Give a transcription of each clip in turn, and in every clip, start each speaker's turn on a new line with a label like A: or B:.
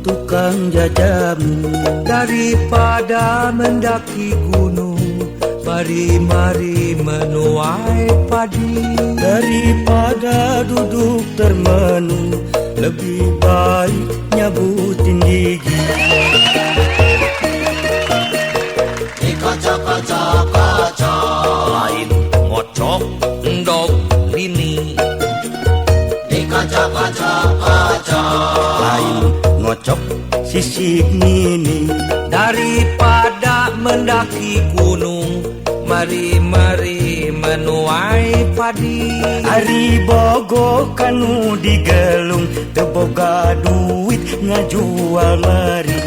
A: tukang jajamu.
B: Daripada mendaki gunung, mari menuai padi.
A: Daripada duduk termenung, lebih baik nyabutin gigi.
B: Dikocok-kocok-kocok,
A: Lain ngocok
B: endog lini. Dikocok-kocok-kocok,
A: lain ngocok sisik mini.
B: daripada mendaki gunung, mari menuai padi.
A: Ari bogo kanu digelung, teboga duit ngajual mari.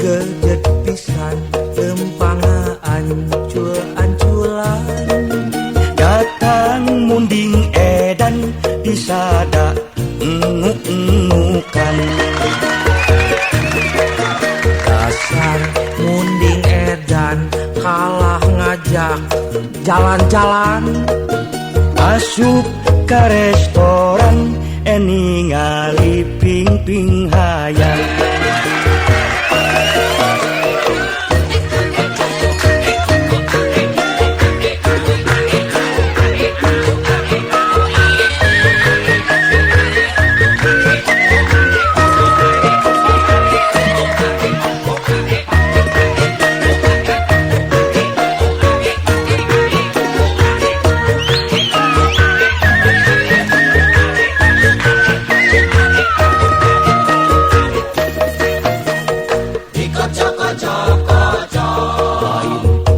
B: Gejet pisan lempanga ancul-anculan.
A: Datang munding edan disada nguk-ngukan.
B: Dasar munding edan kalah ngajak jalan-jalan.
A: Asup ke restoran ningali ping-ping hayang.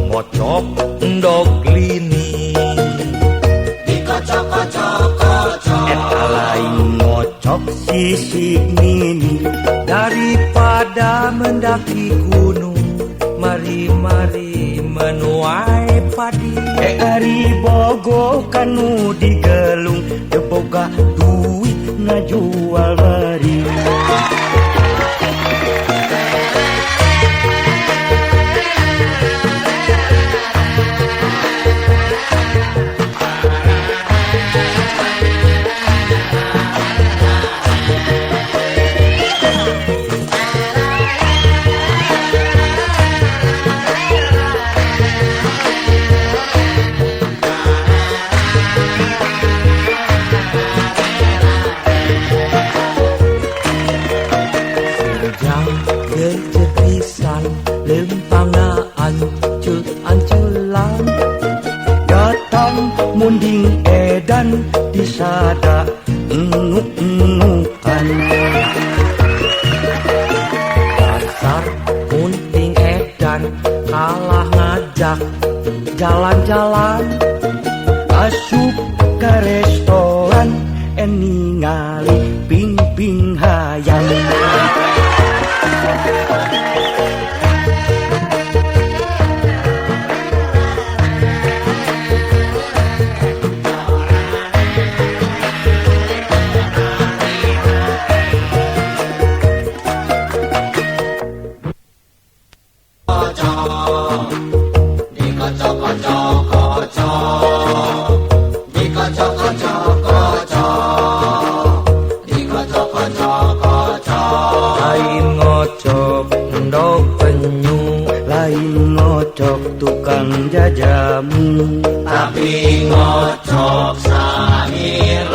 B: Ngocok endog lini. Dikocok-kocok-kocok,
A: Eta lain ngocok sisik mini.
B: daripada mendaki gunung, mari menuai padi.
A: Ari bogo kanu digelung, teboga duit ngajual mari.
B: Gejet pisan lempanga ancul-anculan.
A: Datang munding edan disada nguk-ngukan.
B: Dasar munding edan kalah ngajak jalan-jalan.
A: Asup ke restoran ningali ping-ping hayang.
B: Lain ngocok endog penyu,
A: Lain ngocok tukang jajamu.
B: tapi ngocok sahir.